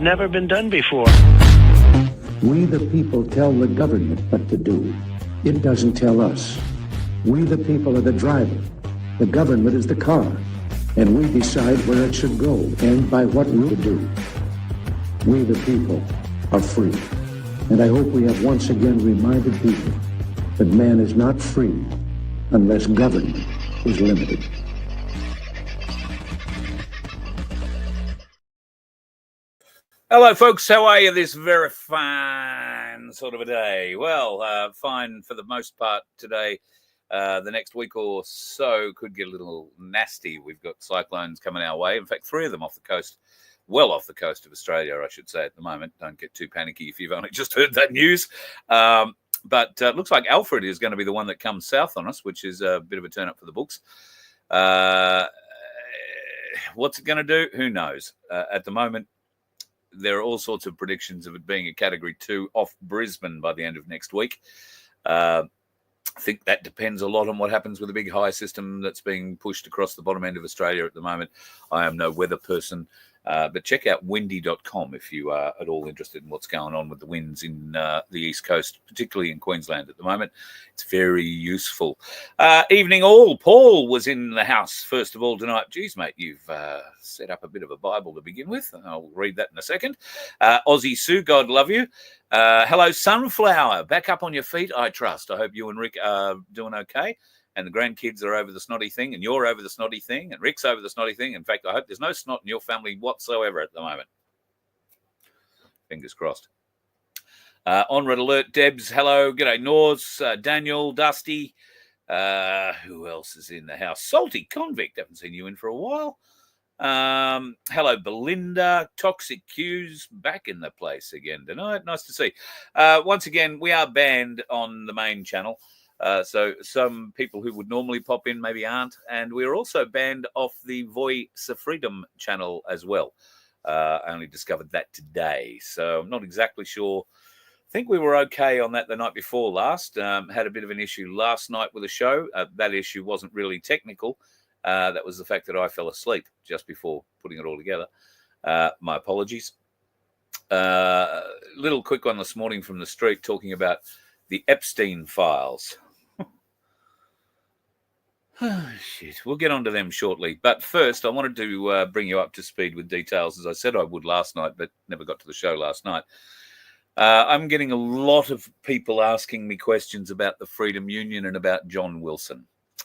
never been done before. We the people tell the government what to do. It doesn't tell us. We the people are the driver. The government is the car. And we decide where it should go and by what route to do. We the people are free. And I hope we have once again reminded people that man is not free unless government is limited. Hello, folks. How are you this very fine sort of a day? Well, fine for the most part today. The next week or so could get a little nasty. We've got cyclones coming our way. In fact, 3 of them off the coast, well off the coast of Australia, I should say, at the moment. Don't get too panicky if you've only just heard that news. But it looks like Alfred is going to be the one that comes south on us, which is a bit of a turn up for the books. What's it going to do? Who knows? At the moment, there are all sorts of predictions of it being a Category 2 off Brisbane by the end of next week. I think that depends a lot on what happens with the big high system that's being pushed across the bottom end of Australia at the moment. I am no weather person, but check out windy.com if you are at all interested in what's going on with the winds in the East Coast, particularly in Queensland at the moment. It's very useful. Evening all. Paul was in the house first of all tonight. Geez, mate, you've set up a bit of a Bible to begin with. I'll read that in a second. Aussie Sue, God love you. Hello, Sunflower. Back up on your feet, I trust. I hope you and Rick are doing okay. And the grandkids are over the snotty thing, and you're over the snotty thing, and Rick's over the snotty thing. In fact, I hope there's no snot in your family whatsoever at the moment. Fingers crossed. On red alert, Debs, hello. G'day, Norse, Daniel, Dusty. Who else is in the house? Salty Convict. Haven't seen you in for a while. Hello, Belinda. Toxic Q's back in the place again tonight. Nice to see. Once again, we are banned on the main channel. So some people who would normally pop in maybe aren't. And we're also banned off the Voice of Freedom channel as well. I only discovered that today. So I'm not exactly sure. I think we were okay on that the night before last. Had a bit of an issue last night with the show. That issue wasn't really technical. That was the fact that I fell asleep just before putting it all together. My apologies. Little quick one this morning from the street talking about the Epstein files. Oh, shit. We'll get onto them shortly. But first, I wanted to bring you up to speed with details, as I said I would last night, but never got to the show last night. I'm getting a lot of people asking me questions about the Freedom Union and about John Wilson.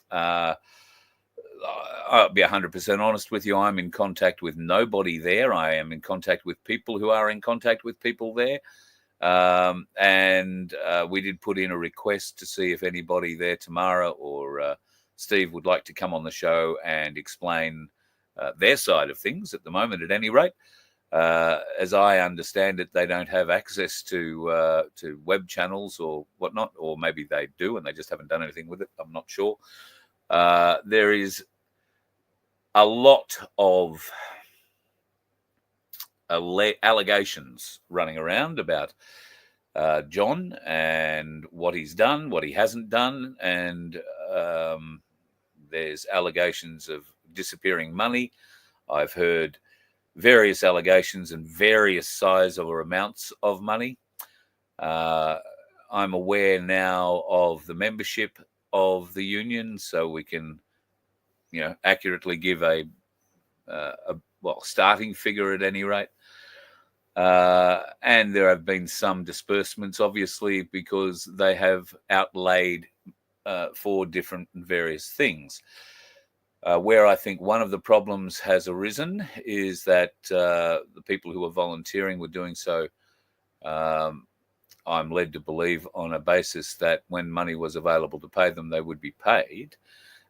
I'll be 100% honest with you. I'm in contact with nobody there. I am in contact with people who are in contact with people there. And we did put in a request to see if anybody there, Tamara or Steve, would like to come on the show and explain their side of things at the moment, at any rate. As I understand it, they don't have access to web channels or whatnot, or maybe they do and they just haven't done anything with it. I'm not sure. There is a lot of allegations running around about John and what he's done, what he hasn't done, and there's allegations of disappearing money. I've heard various allegations and various size or amounts of money. I'm aware now of the membership of the union, so we can, accurately give a starting figure at any rate. And there have been some disbursements, obviously, because they have outlaid for different and various things. Where I think one of the problems has arisen is that the people who are volunteering were doing so, I'm led to believe, on a basis that when money was available to pay them, they would be paid.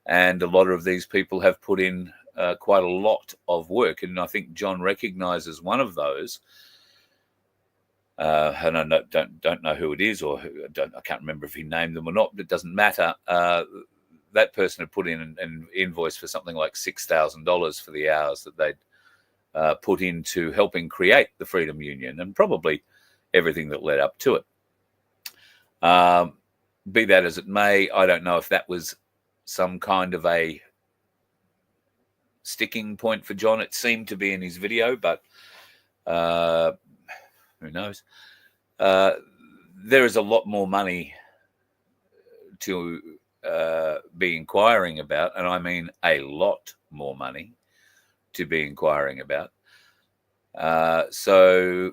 And a lot of these people have put in quite a lot of work. And I think John recognises one of those. And I don't know who it is, or I can't remember if he named them or not, but it doesn't matter. That person had put in an invoice for something like $6,000 for the hours that they'd put into helping create the Freedom Union, and probably everything that led up to it. Be that as it may, I don't know if that was some kind of a sticking point for John. It seemed to be in his video, but Who knows? There is a lot more money to be inquiring about, and I mean a lot more money to be inquiring about. So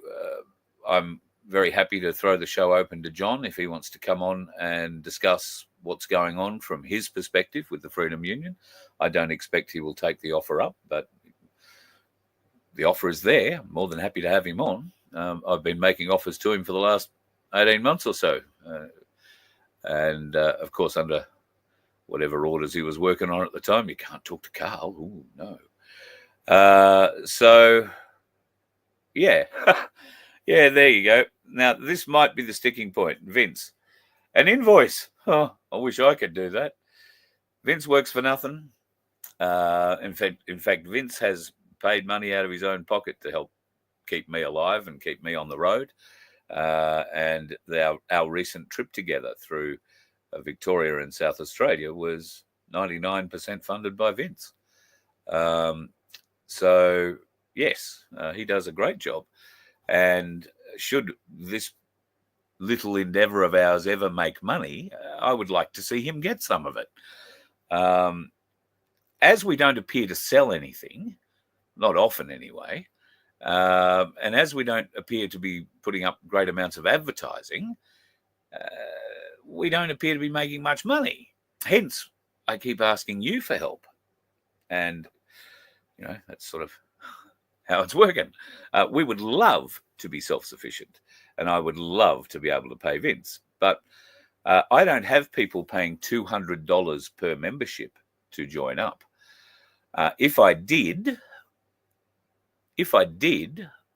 I'm very happy to throw the show open to John if he wants to come on and discuss what's going on from his perspective with the Freedom Union. I don't expect he will take the offer up, but the offer is there. I'm more than happy to have him on. I've been making offers to him for the last 18 months or so. And of course, under whatever orders he was working on at the time, you can't talk to Carl. Ooh, no. So, yeah. Yeah, there you go. Now, this might be the sticking point. Vince, an invoice. Oh, I wish I could do that. Vince works for nothing. In fact, Vince has paid money out of his own pocket to help keep me alive and keep me on the road. And our recent trip together through Victoria and South Australia was 99% funded by Vince. So, yes, he does a great job. And should this little endeavour of ours ever make money, I would like to see him get some of it. As we don't appear to sell anything, not often anyway, and as we don't appear to be putting up great amounts of advertising, we don't appear to be making much money. Hence, I keep asking you for help. And, that's sort of how it's working. We would love to be self-sufficient, and I would love to be able to pay Vince. But I don't have people paying $200 per membership to join up. If I did,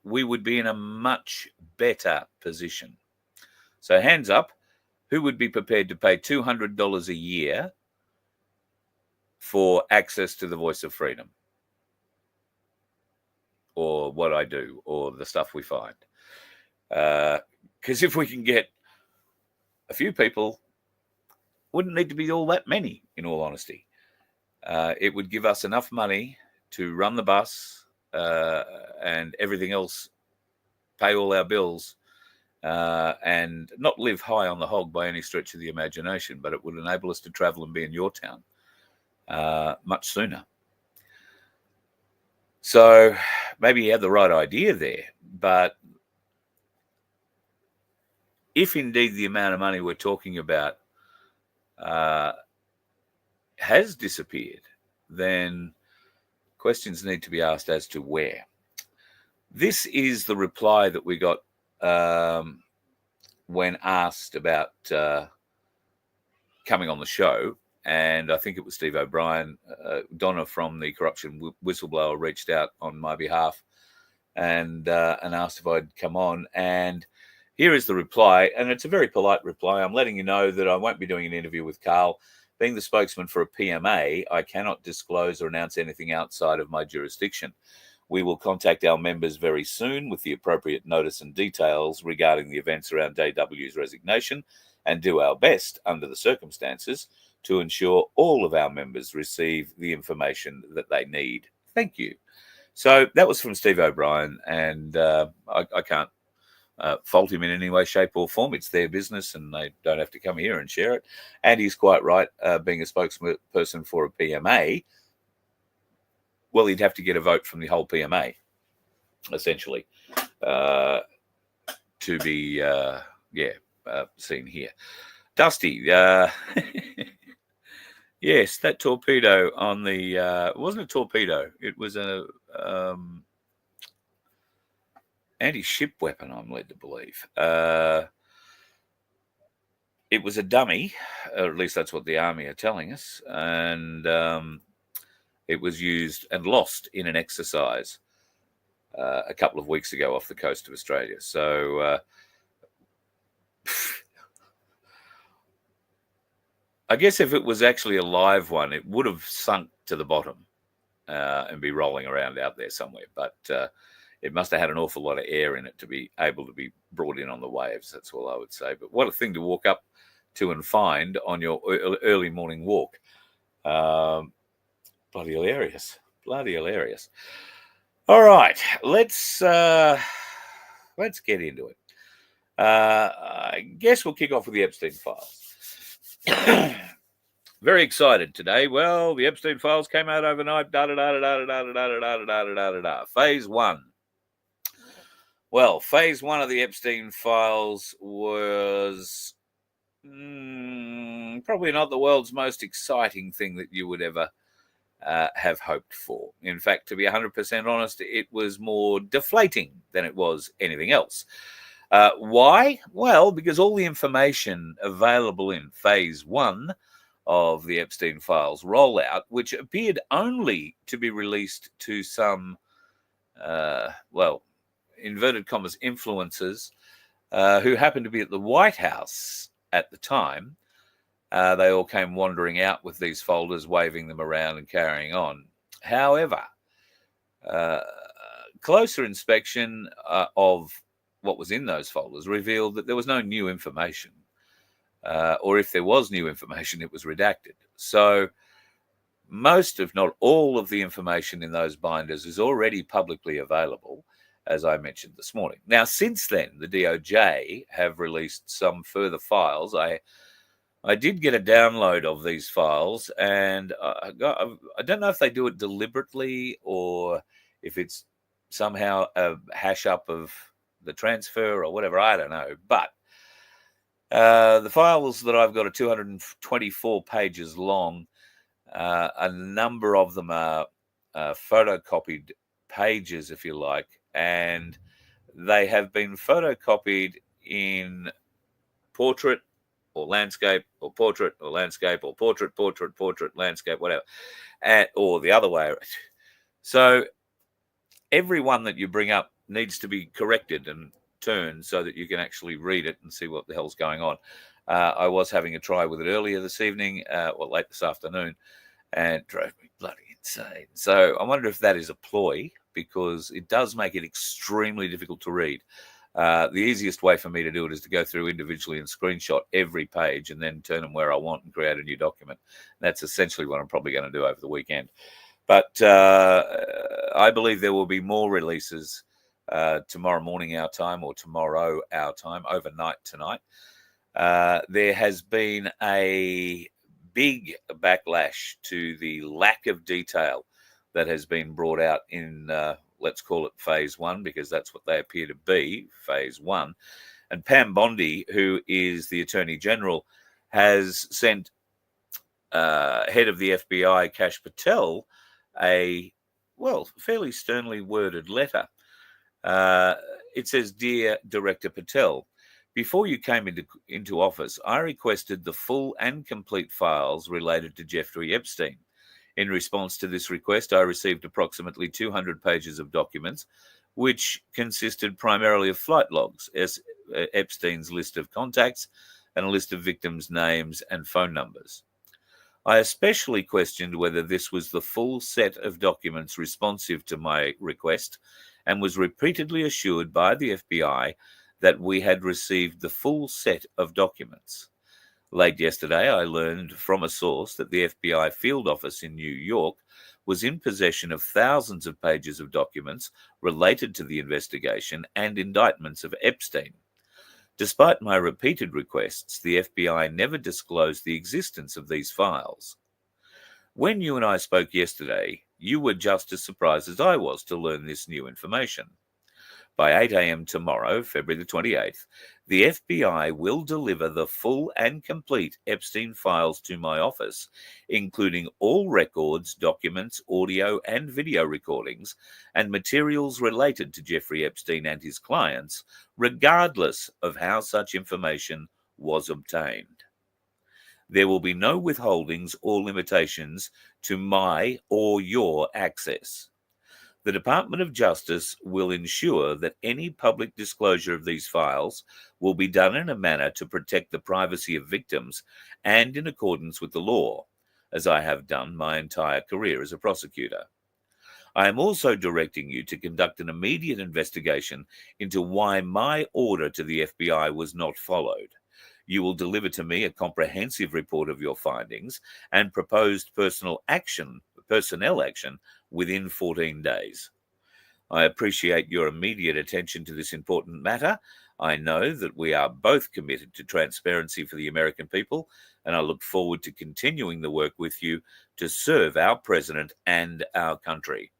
we would be in a much better position. So hands up, who would be prepared to pay $200 a year for access to the Voice of Freedom? Or what I do, or the stuff we find. Because if we can get a few people, wouldn't need to be all that many, in all honesty. It would give us enough money to run the bus and everything else, pay all our bills, and not live high on the hog by any stretch of the imagination, but it would enable us to travel and be in your town much sooner. So maybe you had the right idea there, but if indeed the amount of money we're talking about has disappeared, then questions need to be asked as to where. This is the reply that we got when asked about coming on the show. And I think it was Steve O'Brien. Donna from the Corruption Whistleblower reached out on my behalf and asked if I'd come on. And here is the reply. And it's a very polite reply. I'm letting you know that I won't be doing an interview with Carl. Being the spokesman for a PMA, I cannot disclose or announce anything outside of my jurisdiction. We will contact our members very soon with the appropriate notice and details regarding the events around JW's resignation, and do our best under the circumstances to ensure all of our members receive the information that they need. Thank you. So that was from Steve O'Brien, and I can't fault him in any way, shape or form. It's their business and they don't have to come here and share it. And he's quite right, being a spokesperson for a PMA, well, he'd have to get a vote from the whole PMA, essentially, to be, seen here. Dusty, yes, that torpedo on the, it wasn't a torpedo, it was a anti-ship weapon, I'm led to believe. It was a dummy, or at least that's what the Army are telling us, and it was used and lost in an exercise a couple of weeks ago off the coast of Australia. So I guess if it was actually a live one, it would have sunk to the bottom and be rolling around out there somewhere. But it must have had an awful lot of air in it to be able to be brought in on the waves. That's all I would say. But what a thing to walk up to and find on your early morning walk. Bloody hilarious. Bloody hilarious. All right, let's get into it. I guess we'll kick off with the Epstein files. Very excited today. Well, the Epstein files came out overnight. Phase one. Well, phase one of the Epstein files was probably not the world's most exciting thing that you would ever have hoped for. In fact, to be 100% honest, it was more deflating than it was anything else. Why? Well, because all the information available in phase one of the Epstein files rollout, which appeared only to be released to some, inverted commas, influencers who happened to be at the White House at the time. They all came wandering out with these folders, waving them around and carrying on. However, closer inspection of what was in those folders revealed that there was no new information. Or if there was new information, it was redacted. So most, if not all, of the information in those binders is already publicly available, as I mentioned this morning. Now, since then, the DOJ have released some further files. I did get a download of these files, and I don't know if they do it deliberately or if it's somehow a hash up of the transfer or whatever. I don't know. But the files that I've got are 224 pages long. A number of them are photocopied pages, if you like, and they have been photocopied in portrait or landscape or portrait or landscape or portrait, landscape, whatever, or the other way. So every one that you bring up needs to be corrected and turned so that you can actually read it and see what the hell's going on. I was having a try with it earlier this evening, late this afternoon, and it drove me bloody insane. So I wonder if that is a ploy, because it does make it extremely difficult to read. The easiest way for me to do it is to go through individually and screenshot every page and then turn them where I want and create a new document. That's essentially what I'm probably going to do over the weekend. But I believe there will be more releases tomorrow morning our time, or tomorrow our time, overnight tonight. There has been a big backlash to the lack of detail that has been brought out in, let's call it phase one, because that's what they appear to be, phase one. And Pam Bondis, who is the Attorney General, has sent head of the FBI, Kash Patel, a, fairly sternly worded letter. It says, "Dear Director Patel, before you came into office, I requested the full and complete files related to Jeffrey Epstein. In response to this request, I received approximately 200 pages of documents, which consisted primarily of flight logs, Epstein's list of contacts, and a list of victims' names and phone numbers. I especially questioned whether this was the full set of documents responsive to my request, and was repeatedly assured by the FBI that we had received the full set of documents. Late yesterday, I learned from a source that the FBI field office in New York was in possession of thousands of pages of documents related to the investigation and indictments of Epstein. Despite my repeated requests, the FBI never disclosed the existence of these files. When you and I spoke yesterday, you were just as surprised as I was to learn this new information. By 8 a.m. tomorrow, February the 28th, the FBI will deliver the full and complete Epstein files to my office, including all records, documents, audio and video recordings, and materials related to Jeffrey Epstein and his clients, regardless of how such information was obtained. There will be no withholdings or limitations to my or your access. The Department of Justice will ensure that any public disclosure of these files will be done in a manner to protect the privacy of victims and in accordance with the law, as I have done my entire career as a prosecutor. I am also directing you to conduct an immediate investigation into why my order to the FBI was not followed. You will deliver to me a comprehensive report of your findings and proposed personnel action within 14 days. I appreciate your immediate attention to this important matter. I know that we are both committed to transparency for the American people, and I look forward to continuing the work with you to serve our president and our country.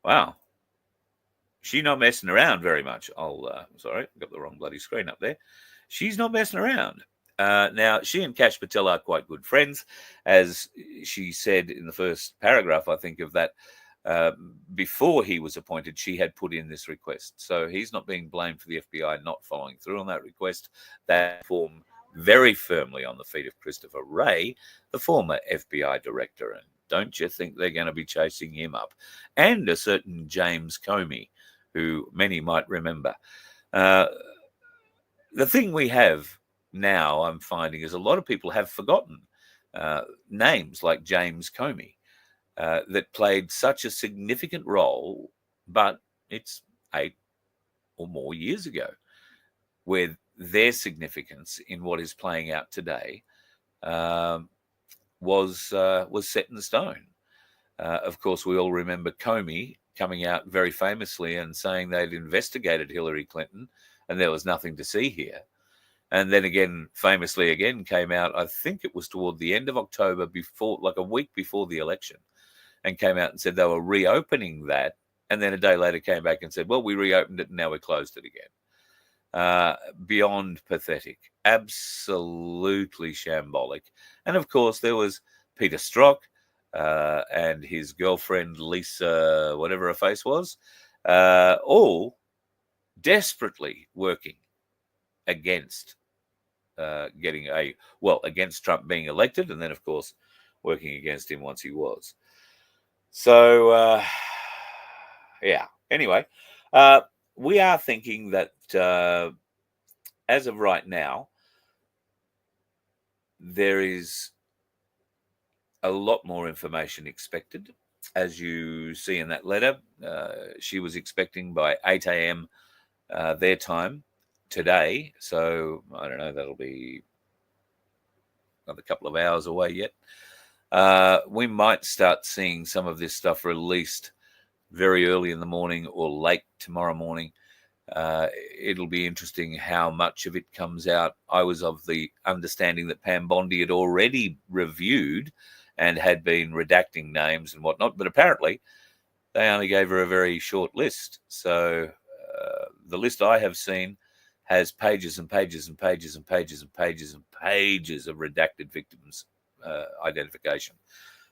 Wow. She's not messing around very much. Sorry, got the wrong bloody screen up there. She's not messing around. Now, she and Kash Patel are quite good friends, as she said in the first paragraph, I think, of that. Before he was appointed, she had put in this request. So he's not being blamed for the FBI not following through on that request. That form very firmly on the feet of Christopher Wray, the former FBI director. And don't you think they're going to be chasing him up? And a certain James Comey, who many might remember. The thing we have now, I'm finding, is a lot of people have forgotten names like James Comey that played such a significant role, but it's 8 or more years ago, where their significance in what is playing out today was set in stone. Of course, we all remember Comey coming out very famously and saying they'd investigated Hillary Clinton and there was nothing to see here. And then again, famously again, came out, I think it was toward the end of October, before, like a week before the election, and came out and said they were reopening that. And then a day later came back and said, well, we reopened it and now we closed it again. Beyond pathetic, absolutely shambolic. And of course, there was Peter Strzok and his girlfriend, Lisa, whatever her face was, all desperately working against against Trump being elected, and then, of course, working against him once he was. So, yeah. Anyway, we are thinking that as of right now, there is a lot more information expected. As you see in that letter, she was expecting by 8 a.m. Their time today. So, I don't know, that'll be another couple of hours away yet. We might start seeing some of this stuff released very early in the morning or late tomorrow morning. It'll be interesting how much of it comes out. I was of the understanding that Pam Bondis had already reviewed and had been redacting names and whatnot, but apparently they only gave her a very short list. So the list I have seen has pages and pages and pages and pages and pages and pages of redacted victims' identification.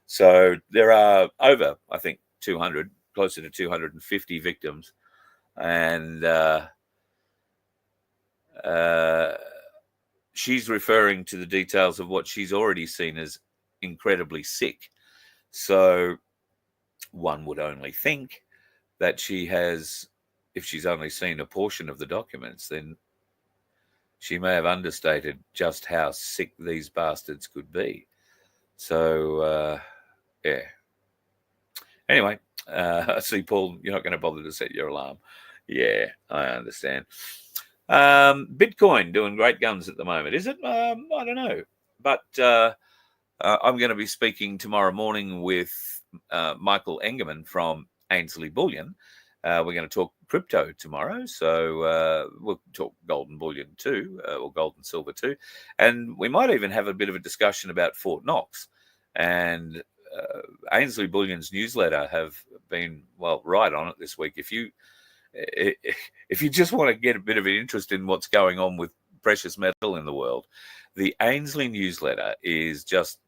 So there are over, I think, 200, closer to 250 victims. And she's referring to the details of what she's already seen as incredibly sick. So one would only think that she has, if she's only seen a portion of the documents, then she may have understated just how sick these bastards could be. So, yeah. Anyway, I see, Paul, you're not going to bother to set your alarm. Yeah, I understand. Bitcoin doing great guns at the moment, is it? I don't know. But I'm going to be speaking tomorrow morning with Michael Engerman from Ainsley Bullion. We're going to talk crypto tomorrow, so we'll talk gold and bullion too, or gold and silver too. And we might even have a bit of a discussion about Fort Knox. And Ainsley Bullion's newsletter have been, well, right on it this week. If you just want to get a bit of an interest in what's going on with precious metal in the world, the Ainsley newsletter is just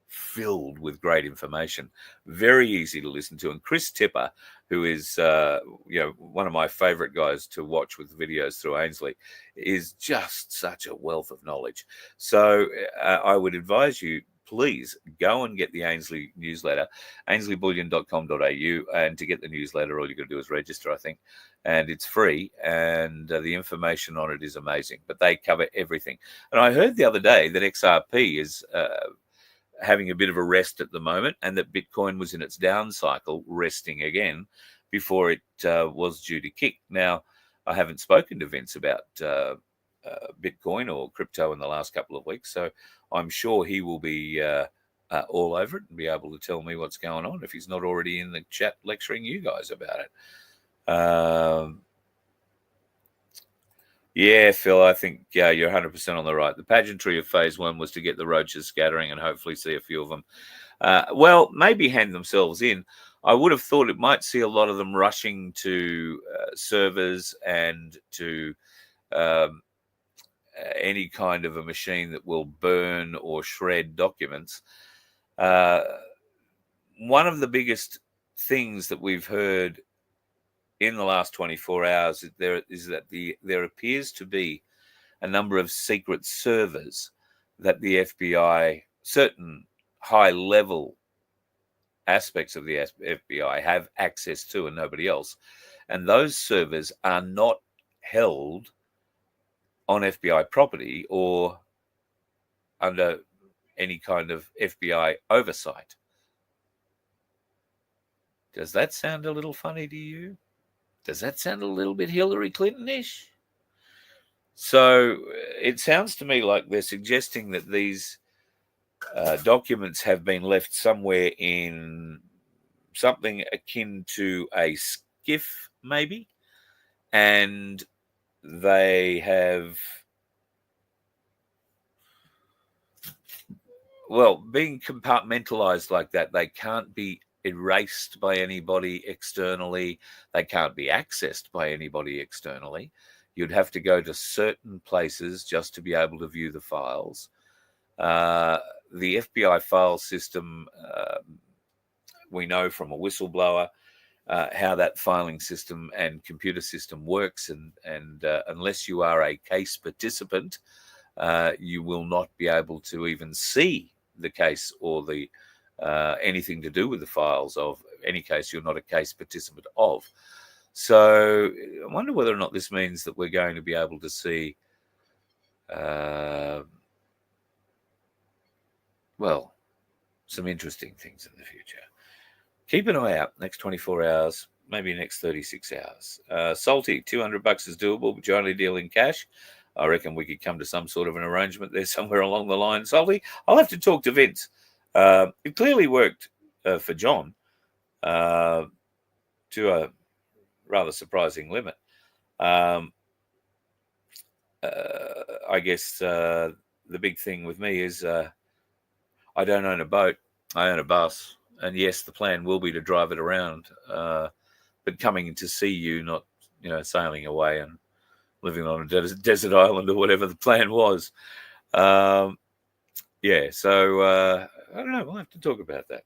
filled with great information, very easy to listen to. And Chris Tipper, who is one of my favorite guys to watch with videos through Ainsley, is just such a wealth of knowledge. So I would advise you, please go and get the Ainsley newsletter, ainsley.bullion.com.au, and to get the newsletter, all you got to do is register, I think, and it's free, and the information on it is amazing. But they cover everything. And I heard the other day that XRP is having a bit of a rest at the moment, and that Bitcoin was in its down cycle, resting again before it was due to kick. Now, I haven't spoken to Vince about Bitcoin or crypto in the last couple of weeks, so I'm sure he will be all over it and be able to tell me what's going on if he's not already in the chat lecturing you guys about it. Yeah, Phil, I think you're 100% on the right. The pageantry of phase 1 was to get the roaches scattering and hopefully see a few of them. Well, maybe hand themselves in. I would have thought it might see a lot of them rushing to servers and to any kind of a machine that will burn or shred documents. One of the biggest things that we've heard in the last 24 hours is that there appears to be a number of secret servers that the FBI, certain high-level aspects of the FBI have access to and nobody else. And those servers are not held on FBI property or under any kind of FBI oversight. Does that sound a little funny to you? Does that sound a little bit Hillary Clinton-ish? So it sounds to me like they're suggesting that these documents have been left somewhere in something akin to a skiff, maybe, and they have, well, being compartmentalized like that, they can't be erased by anybody externally. They can't be accessed by anybody externally. You'd have to go to certain places just to be able to view the files. The FBI file system, we know from a whistleblower how that filing system and computer system works, and unless you are a case participant, you will not be able to even see the case or the anything to do with the files of any case you're not a case participant of. So I wonder whether or not this means that we're going to be able to see, well, some interesting things in the future. Keep an eye out next 24 hours, maybe next 36 hours. Salty, $200 is doable, but you only deal in cash. I reckon we could come to some sort of an arrangement there somewhere along the line. Salty, I'll have to talk to Vince. It clearly worked for John to a rather surprising limit. I guess the big thing with me is I don't own a boat. I own a bus. And yes, the plan will be to drive it around, but coming to see you, not, sailing away and living on a desert island or whatever the plan was. So I don't know. We'll have to talk about that.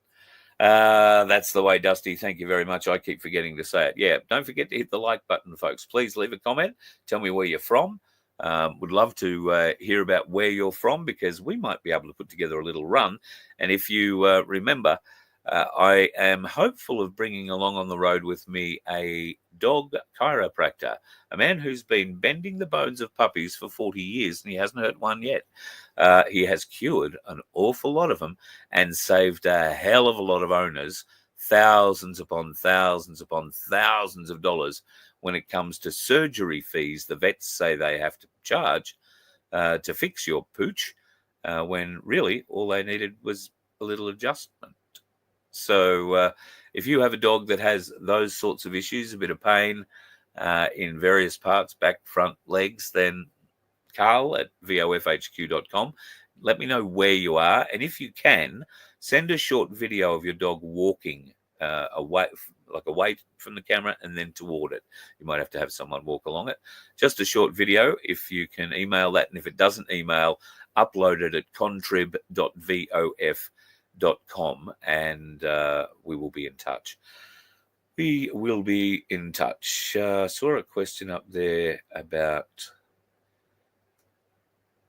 That's the way, Dusty. Thank you very much. I keep forgetting to say it. Yeah, don't forget to hit the like button, folks. Please leave a comment. Tell me where you're from. Would love to hear about where you're from, because we might be able to put together a little run. And if you remember, I am hopeful of bringing along on the road with me a dog chiropractor, a man who's been bending the bones of puppies for 40 years, and he hasn't hurt one yet. He has cured an awful lot of them and saved a hell of a lot of owners thousands upon thousands upon thousands of dollars when it comes to surgery fees the vets say they have to charge to fix your pooch, when really all they needed was a little adjustment. So if you have a dog that has those sorts of issues, a bit of pain in various parts, back, front, legs, then Carl at vofhq.com. Let me know where you are. And if you can, send a short video of your dog walking away from the camera and then toward it. You might have to have someone walk along it. Just a short video. If you can email that, and if it doesn't email, upload it at contrib.vof.com, and we will be in touch. We will be in touch. Saw a question up there about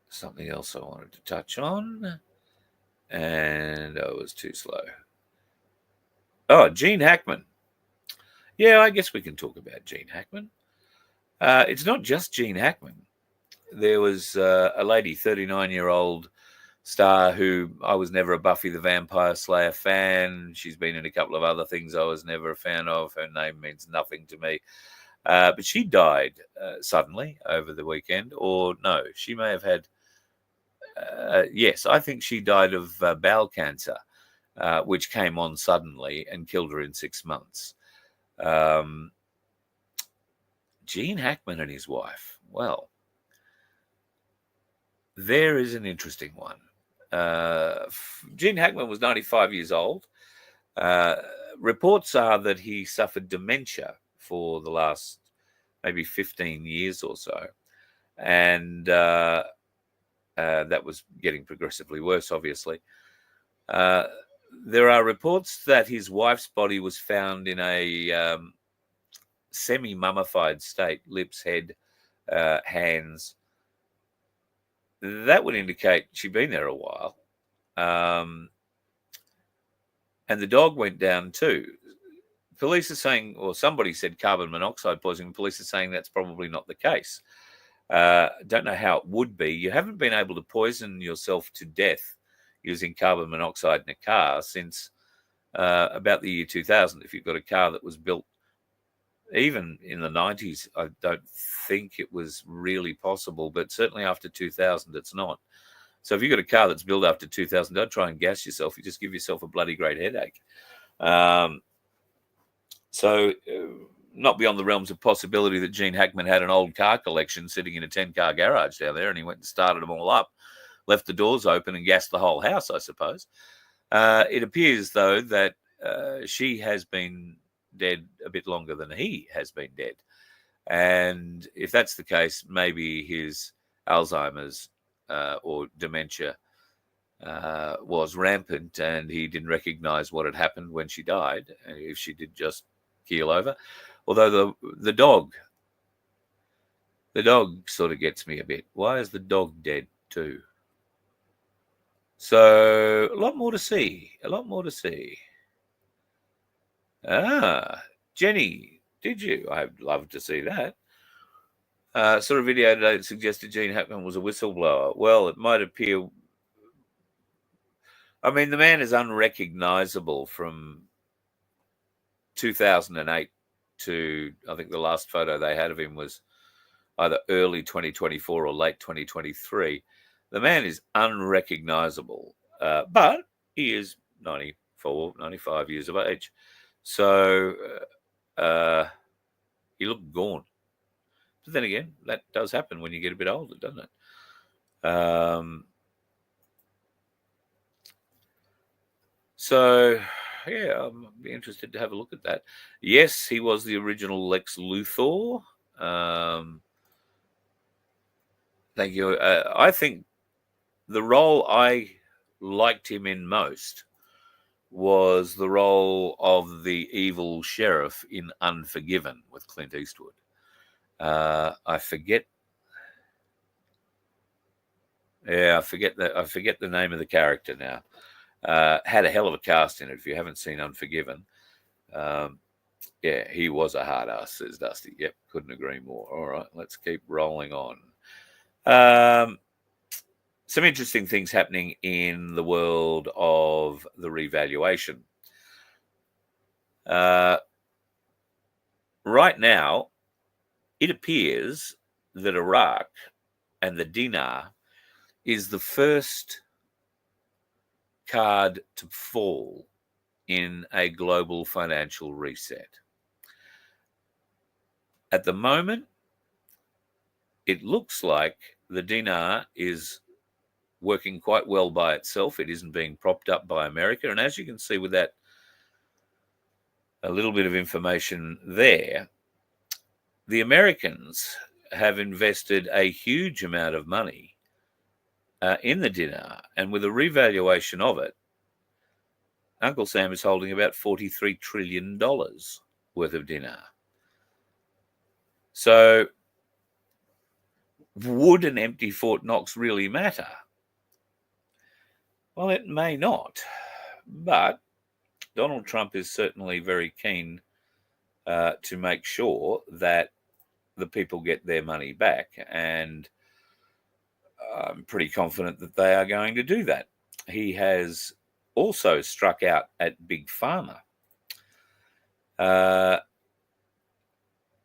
something else I wanted to touch on, and I was too slow. Oh, Gene Hackman. Yeah, I guess we can talk about Gene Hackman. It's not just Gene Hackman. There was a lady, 39-year-old star, who I was never a Buffy the Vampire Slayer fan. She's been in a couple of other things I was never a fan of. Her name means nothing to me. But she died suddenly over the weekend. Or no, she may have had Yes, I think she died of bowel cancer, which came on suddenly and killed her in 6 months. Gene Hackman and his wife. Well, there is an interesting one. Gene Hackman was 95 years old. Reports are that he suffered dementia for the last maybe 15 years or so. And that was getting progressively worse, obviously. There are reports that his wife's body was found in a semi-mummified state, lips, head, hands. That would indicate she'd been there a while. And the dog went down too. Police are saying, or somebody said carbon monoxide poisoning. Police are saying that's probably not the case. Don't know how it would be. You haven't been able to poison yourself to death using carbon monoxide in a car since about the year 2000. If you've got a car that was built even in the 90s, I don't think it was really possible, but certainly after 2000, it's not. So if you've got a car that's built after 2000, don't try and gas yourself. You just give yourself a bloody great headache. Not beyond the realms of possibility that Gene Hackman had an old car collection sitting in a 10-car garage down there, and he went and started them all up, left the doors open and gassed the whole house, I suppose. It appears, though, that she has been dead a bit longer than he has been dead. And if that's the case, maybe his Alzheimer's or dementia was rampant and he didn't recognize what had happened when she died, if she did just keel over. Although the dog sort of gets me a bit. Why is the dog dead too? So a lot more to see. Jenny, did you? I'd love to see that. Saw a video today that suggested Gene Hackman was a whistleblower. Well, it might appear. I mean, the man is unrecognizable from 2008 to, I think the last photo they had of him was either early 2024 or late 2023. The man is unrecognizable, but he is 94, 95 years of age. So he looked gaunt. But then again, that does happen when you get a bit older, doesn't it? So, yeah, I'll be interested to have a look at that. Yes, he was the original Lex Luthor. Thank you. I think the role I liked him in most was the role of the evil sheriff in Unforgiven with Clint Eastwood. I forget the name of the character now. Had a hell of a cast in it. If you haven't seen Unforgiven, yeah, he was a hard ass, says Dusty. Yep, couldn't agree more. All right, let's keep rolling on. Some interesting things happening in the world of the revaluation. Right now, it appears that Iraq and the dinar is the first card to fall in a global financial reset. At the moment, it looks like the dinar is working quite well by itself. It isn't being propped up by America. And as you can see with that, a little bit of information there, the Americans have invested a huge amount of money in the dinar. And with a revaluation of it, Uncle Sam is holding about $43 trillion worth of dinar. So would an empty Fort Knox really matter? Well, it may not, but Donald Trump is certainly very keen to make sure that the people get their money back, and I'm pretty confident that they are going to do that. He has also struck out at Big Pharma.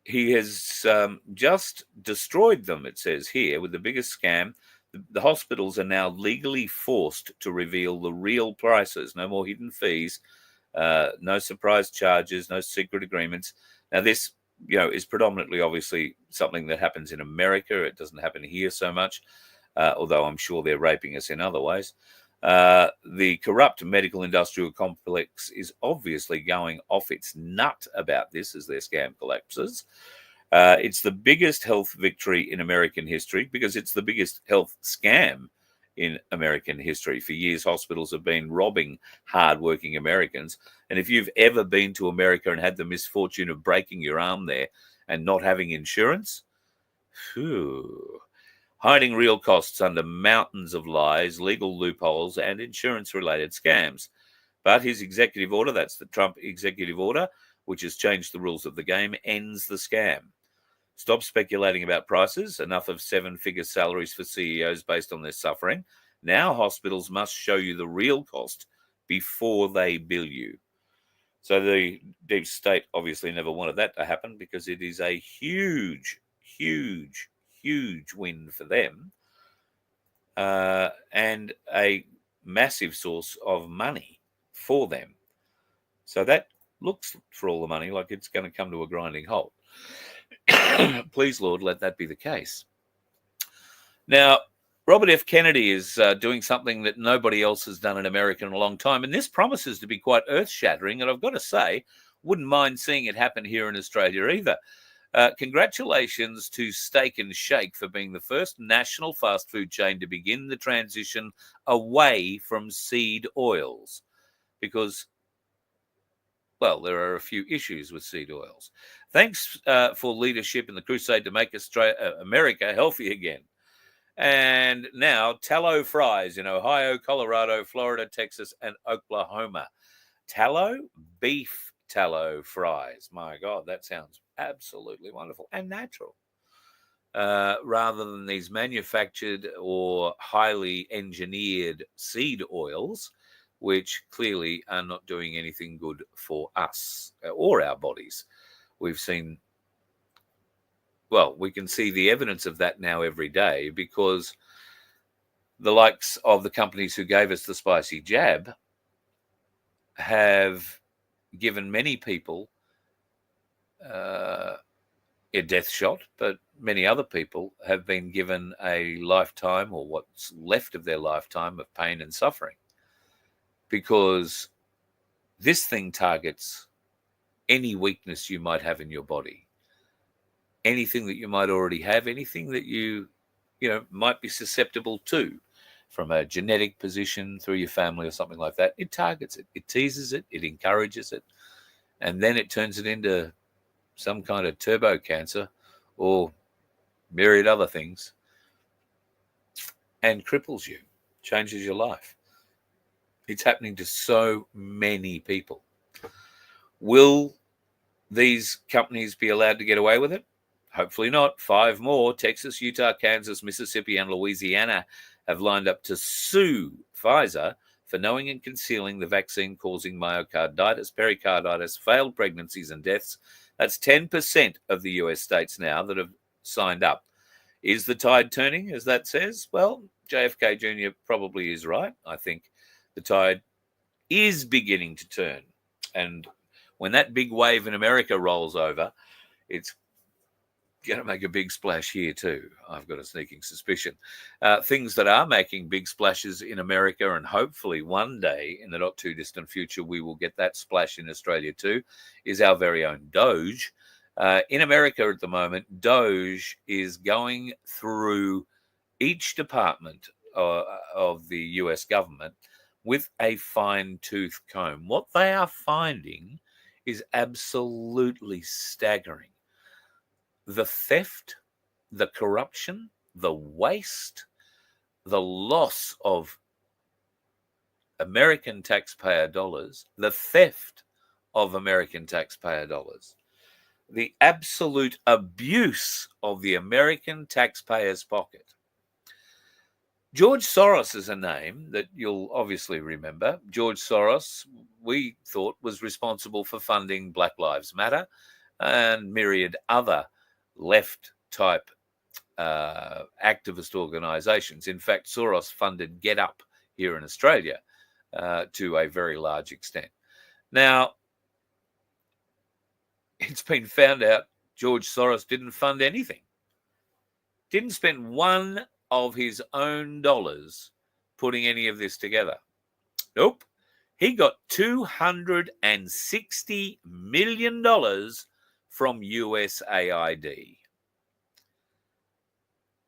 He has just destroyed them, it says here, with the biggest scam The hospitals are now legally forced to reveal the real prices. No more hidden fees, no surprise charges, no secret agreements. Now, this, is predominantly, obviously, something that happens in America. It doesn't happen here so much, although I'm sure they're raping us in other ways. The corrupt medical industrial complex is obviously going off its nut about this as their scam collapses. It's the biggest health victory in American history because it's the biggest health scam in American history. For years, hospitals have been robbing hardworking Americans. And if you've ever been to America and had the misfortune of breaking your arm there and not having insurance, hiding real costs under mountains of lies, legal loopholes, and insurance-related scams. But his executive order, that's the Trump executive order, which has changed the rules of the game, ends the scam. Stop speculating about prices. Enough of seven-figure salaries for CEOs based on their suffering. Now hospitals must show you the real cost before they bill you. So the deep state obviously never wanted that to happen because it is a huge, huge, huge win for them and a massive source of money for them. So that looks, for all the money, like it's going to come to a grinding halt. Please, Lord, let that be the case. Now, Robert F. Kennedy is doing something that nobody else has done in America in a long time, and this promises to be quite earth-shattering, and I've got to say, wouldn't mind seeing it happen here in Australia either. Congratulations to Steak and Shake for being the first national fast food chain to begin the transition away from seed oils, because, well, there are a few issues with seed oils. Thanks for leadership in the crusade to make America healthy again. And now tallow fries in Ohio, Colorado, Florida, Texas, and Oklahoma. Tallow? Beef tallow fries. My God, that sounds absolutely wonderful and natural. Rather than these manufactured or highly engineered seed oils, which clearly are not doing anything good for us or our bodies. We've seen, well, we can see the evidence of that now every day because the likes of the companies who gave us the spicy jab have given many people a death shot, but many other people have been given a lifetime or what's left of their lifetime of pain and suffering, because this thing targets any weakness you might have in your body, anything that you might already have, anything that you might be susceptible to from a genetic position through your family or something like that. It targets it, it teases it, it encourages it, and then it turns it into some kind of turbo cancer or myriad other things and cripples you, changes your life. It's happening to so many people. Will these companies be allowed to get away with it? Hopefully not. 5 more, Texas, Utah, Kansas, Mississippi, and Louisiana, have lined up to sue Pfizer for knowing and concealing the vaccine causing myocarditis, pericarditis, failed pregnancies, and deaths. That's 10% of the US states now that have signed up. Is the tide turning, as that says? Well, JFK Jr. probably is right. I think the tide is beginning to turn. And when that big wave in America rolls over, it's going to make a big splash here too. I've got a sneaking suspicion. Things that are making big splashes in America, and hopefully one day in the not too distant future we will get that splash in Australia too, is our very own Doge. In America at the moment, Doge is going through each department of the US government with a fine-tooth comb. What they are finding is absolutely staggering. The theft, the corruption, the waste, the loss of American taxpayer dollars, the theft of American taxpayer dollars, the absolute abuse of the American taxpayer's pocket. George Soros is a name that you'll obviously remember. George Soros, we thought, was responsible for funding Black Lives Matter and myriad other left-type activist organisations. In fact, Soros funded Get Up here in Australia to a very large extent. Now, it's been found out George Soros didn't fund anything. Didn't spend one of his own dollars putting any of this together. Nope. He got $260 million from USAID.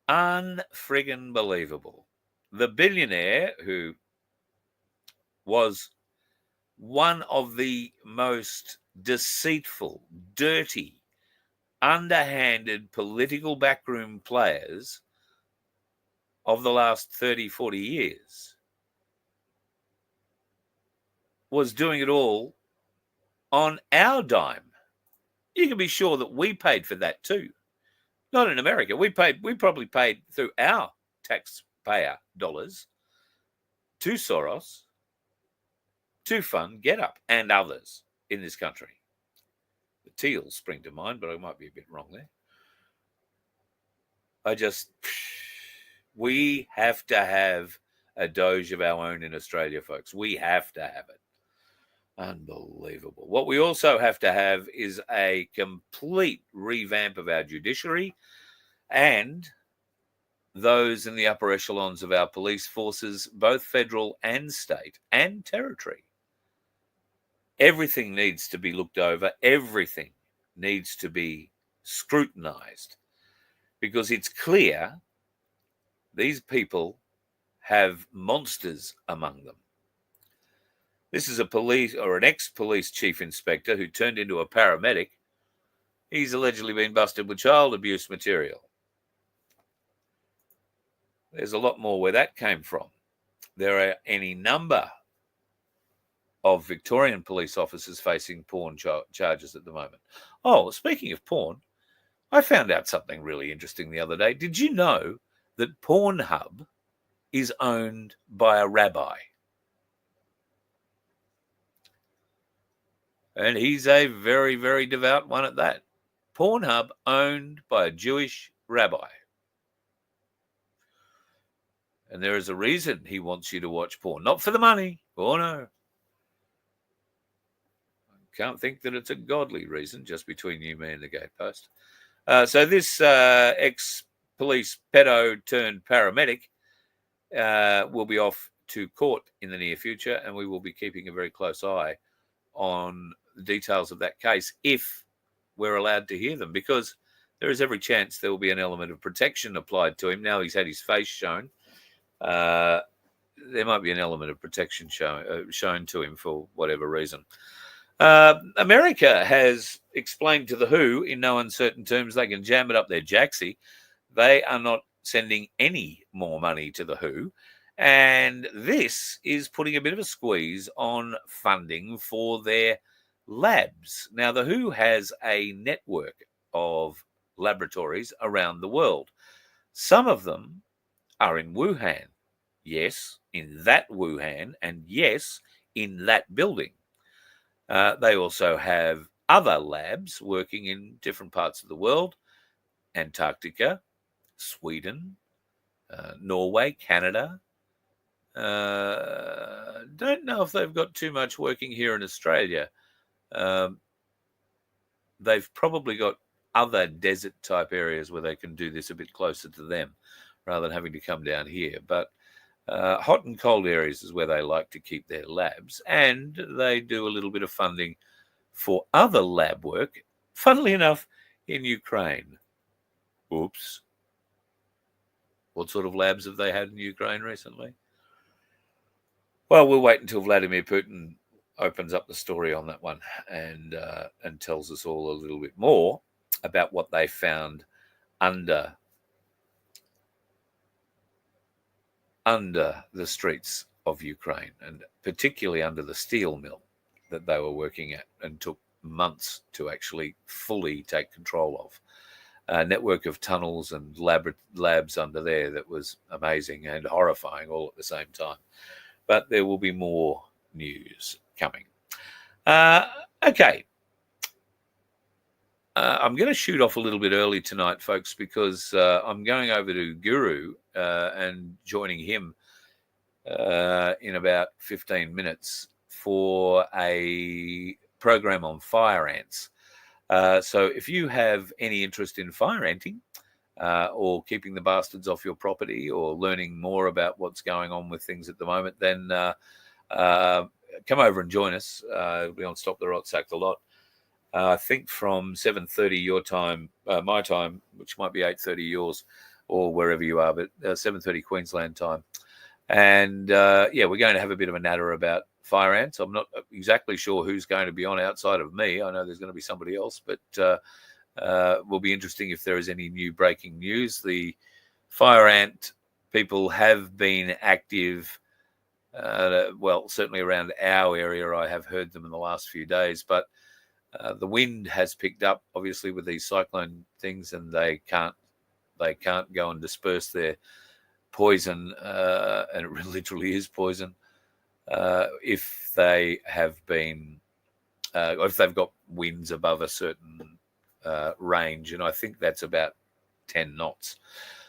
Unfriggin' believable. The billionaire, who was one of the most deceitful, dirty, underhanded political backroom players of the last 30, 40 years, was doing it all on our dime. You can be sure that we paid for that too. Not in America. We probably paid through our taxpayer dollars to Soros to fund Get Up and others in this country. The Teals spring to mind, but I might be a bit wrong there. We have to have a Doge of our own in Australia, folks. We have to have it. Unbelievable. What we also have to have is a complete revamp of our judiciary and those in the upper echelons of our police forces, both federal and state and territory. Everything needs to be looked over. Everything needs to be scrutinized, because it's clear these people have monsters among them. This is a police or an ex-police chief inspector who turned into a paramedic. He's allegedly been busted with child abuse material. There's a lot more where that came from. There are any number of Victorian police officers facing porn charges at the moment. Oh, speaking of porn, I found out something really interesting the other day. Did you know that Pornhub is owned by a rabbi? And he's a very, very devout one at that. Pornhub owned by a Jewish rabbi. And there is a reason he wants you to watch porn. Not for the money. Oh, no. Can't think that it's a godly reason, just between you, me, and the gatepost. So this ex-police pedo turned paramedic will be off to court in the near future, and we will be keeping a very close eye on the details of that case if we're allowed to hear them, because there is every chance there will be an element of protection applied to him. Now he's had his face shown. There might be an element of protection shown to him for whatever reason. America has explained to the WHO in no uncertain terms they can jam it up their jacksie. They are not sending any more money to the WHO. And this is putting a bit of a squeeze on funding for their labs. Now, the WHO has a network of laboratories around the world. Some of them are in Wuhan. Yes, in that Wuhan, and yes, in that building. They also have other labs working in different parts of the world: Antarctica, Sweden, Norway, Canada. Don't know if they've got too much working here in Australia. They've probably got other desert type areas where they can do this a bit closer to them rather than having to come down here. But hot and cold areas is where they like to keep their labs, and they do a little bit of funding for other lab work, funnily enough, in Ukraine. Oops. What sort of labs have they had in Ukraine recently? Well, we'll wait until Vladimir Putin opens up the story on that one and tells us all a little bit more about what they found under the streets of Ukraine, and particularly under the steel mill that they were working at and took months to actually fully take control of. A network of tunnels and labs under there that was amazing and horrifying all at the same time. But there will be more news coming. Okay. I'm going to shoot off a little bit early tonight, folks, because I'm going over to Guru and joining him in about 15 minutes for a program on fire ants. So if you have any interest in fire anting or keeping the bastards off your property or learning more about what's going on with things at the moment, then come over and join us. We'll be on Stop the Rot, Sack the Lot. I think from 7:30 your time, my time, which might be 8:30 yours, or wherever you are, but 7:30 Queensland time. And yeah, we're going to have a bit of a natter about fire ants. I'm not exactly sure who's going to be on outside of me. I know there's going to be somebody else, but will be interesting if there is any new breaking news. The fire ant people have been active. Well, certainly around our area, I have heard them in the last few days, but the wind has picked up, obviously, with these cyclone things, and they can't go and disperse their poison, and it literally is poison, if they have been, if they've got winds above a certain range, and I think that's about 10 knots.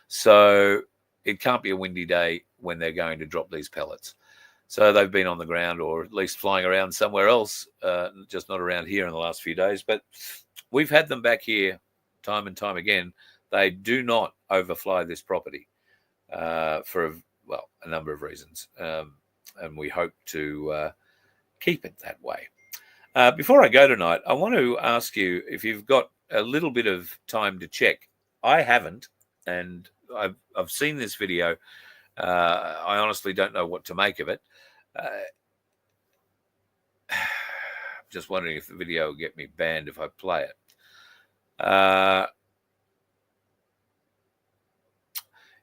So it can't be a windy day when they're going to drop these pellets. So they've been on the ground, or at least flying around somewhere else, just not around here in the last few days. But we've had them back here time and time again. They do not overfly this property for a number of reasons, and we hope to keep it that way. Before I go tonight, I want to ask you if you've got a little bit of time to check. I haven't, and I've seen this video. I honestly don't know what to make of it. Just wondering if the video will get me banned if I play it.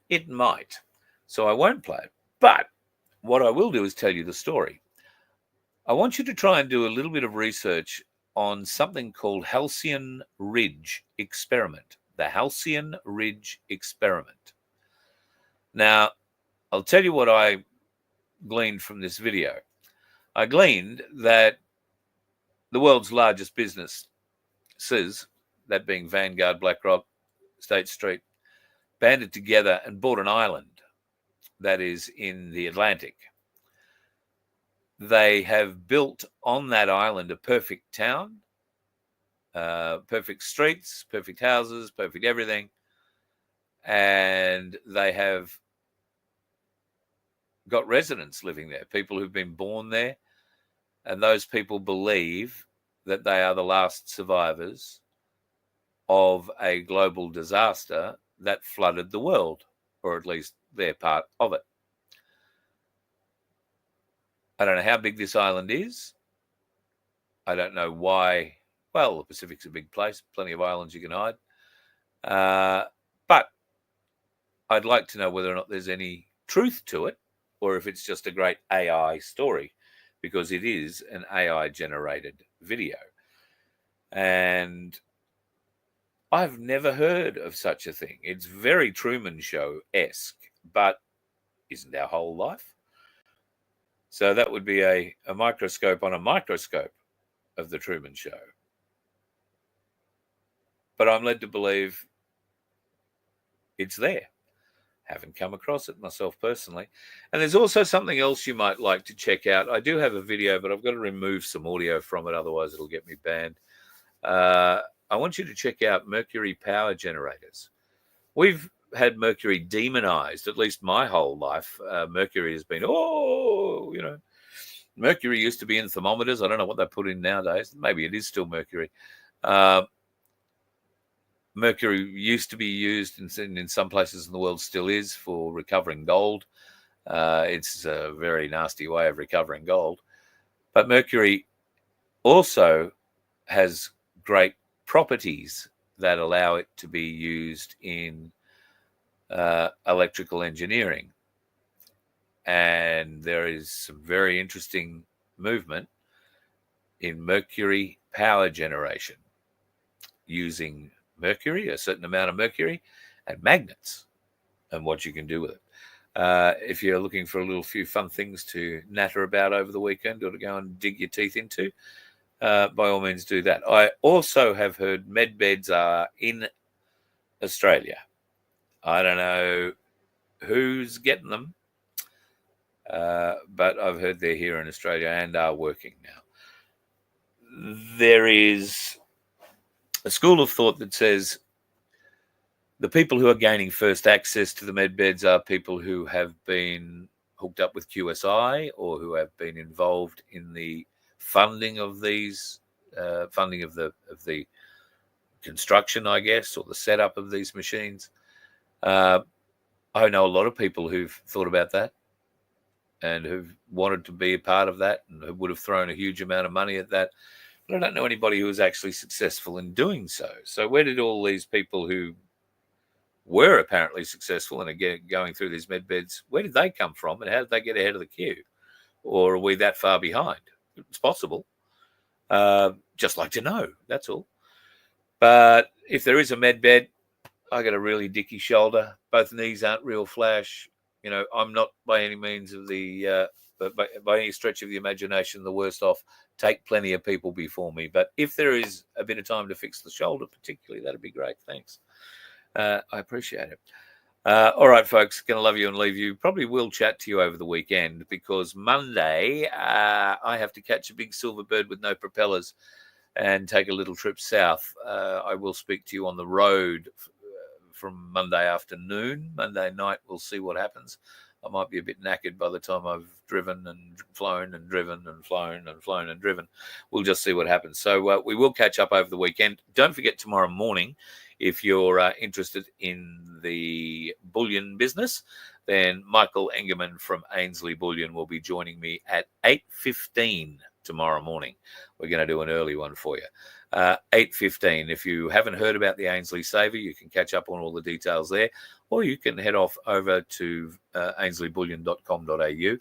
It might, so I won't play it. But what I will do is tell you the story. I want you to try and do a little bit of research on something called Halcyon Ridge Experiment, the Halcyon Ridge Experiment. Now, I'll tell you what I gleaned from this video. I gleaned that the world's largest businesses, that being Vanguard, BlackRock, State Street, banded together and bought an island that is in the Atlantic. They have built on that island a perfect town, perfect streets, perfect houses, perfect everything. And they have got residents living there, people who've been born there, and those people believe that they are the last survivors of a global disaster that flooded the world, or at least their part of it. I don't know how big this island is. I don't know why. Well, the Pacific's a big place, plenty of islands you can hide. But I'd like to know whether or not there's any truth to it, or if it's just a great AI story, because it is an AI-generated video. And I've never heard of such a thing. It's very Truman Show-esque, but isn't our whole life? So that would be a microscope on a microscope of the Truman Show. But I'm led to believe it's there. Haven't come across it myself personally. And there's also something else you might like to check out. I do have a video, but I've got to remove some audio from it, otherwise it'll get me banned. I want you to check out mercury power generators. We've had mercury demonized, at least my whole life. Mercury has been, mercury used to be in thermometers. I don't know what they put in nowadays. Maybe it is still mercury. Mercury used to be used in some places in the world, still is, for recovering gold. It's a very nasty way of recovering gold. But mercury also has great properties that allow it to be used in electrical engineering. And there is some very interesting movement in mercury power generation using mercury, a certain amount of mercury, and magnets, and what you can do with it. If you're looking for a few fun things to natter about over the weekend or to go and dig your teeth into, by all means do that. I also have heard med beds are in Australia. I don't know who's getting them, but I've heard they're here in Australia and are working now. There is a school of thought that says the people who are gaining first access to the med beds are people who have been hooked up with QSI or who have been involved in the funding of these, funding of the construction, I guess, or the setup of these machines. I know a lot of people who've thought about that and who've wanted to be a part of that and who would have thrown a huge amount of money at that. But I don't know anybody who was actually successful in doing so. So where did all these people who were apparently successful and again going through these med beds, where did they come from and how did they get ahead of the queue? Or are we that far behind? It's possible. Just like to know, that's all. But if there is a med bed, I got a really dicky shoulder. Both knees aren't real flash. You know, I'm not by any means of the, by any stretch of the imagination, the worst off. Take plenty of people before me. But if there is a bit of time to fix the shoulder, particularly, that'd be great. Thanks. I appreciate it. All right, folks, going to love you and leave you. Probably will chat to you over the weekend because Monday I have to catch a big silver bird with no propellers and take a little trip south. I will speak to you on the road from Monday afternoon. Monday night, we'll see what happens. I might be a bit knackered by the time I've driven and flown and driven and flown and flown and driven. We'll just see what happens. So we will catch up over the weekend. Don't forget tomorrow morning, if you're interested in the bullion business, then Michael Engerman from Ainsley Bullion will be joining me at 8:15 tomorrow morning. We're going to do an early one for you. 8:15. If you haven't heard about the Ainsley Saver, you can catch up on all the details there, or you can head off over to ainsleyBullion.com.au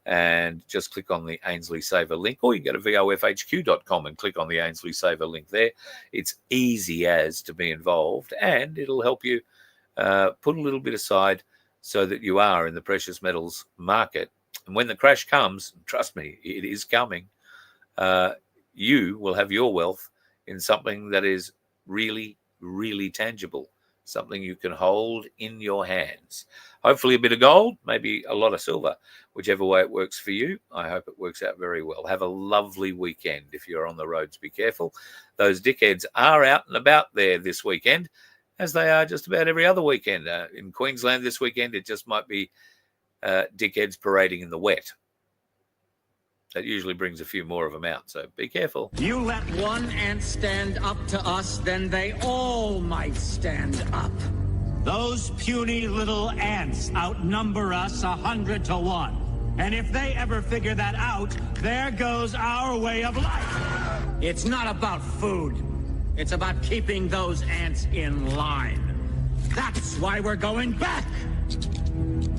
and just click on the Ainsley Saver link, or you can go to vofhq.com and click on the Ainsley Saver link there. It's easy as to be involved, and it'll help you put a little bit aside so that you are in the precious metals market. And when the crash comes, trust me, it is coming, you will have your wealth in something that is really, really tangible, something you can hold in your hands. Hopefully a bit of gold, maybe a lot of silver, whichever way it works for you. I hope it works out very well. Have a lovely weekend. If you're on the roads, be careful. Those dickheads are out and about there this weekend, as they are just about every other weekend. In Queensland this weekend, it just might be dickheads parading in the wet. That usually brings a few more of them out, so be careful. You let one ant stand up to us, then they all might stand up. Those puny little ants outnumber us 100 to 1. And if they ever figure that out, there goes our way of life. It's not about food. It's about keeping those ants in line. That's why we're going back.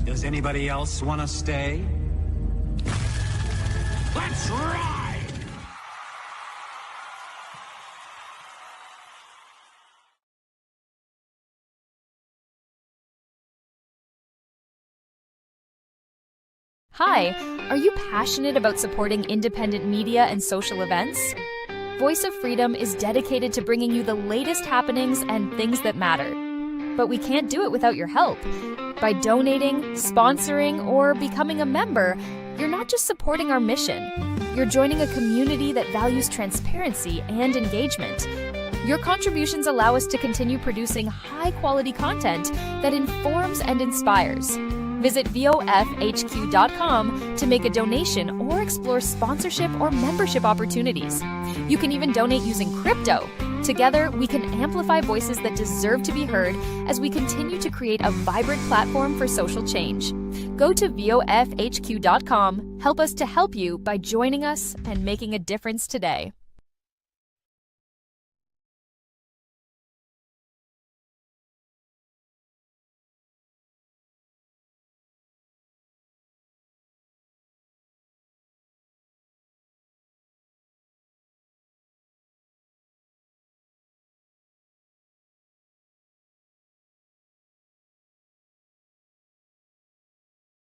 Does anybody else want to stay? Let's ride! Hi, are you passionate about supporting independent media and social events? Voice of Freedom is dedicated to bringing you the latest happenings and things that matter. But we can't do it without your help. By donating, sponsoring, or becoming a member, you're not just supporting our mission. You're joining a community that values transparency and engagement. Your contributions allow us to continue producing high-quality content that informs and inspires. Visit vofhq.com to make a donation or explore sponsorship or membership opportunities. You can even donate using crypto. Together, we can amplify voices that deserve to be heard as we continue to create a vibrant platform for social change. Go to vofhq.com, help us to help you by joining us and making a difference today.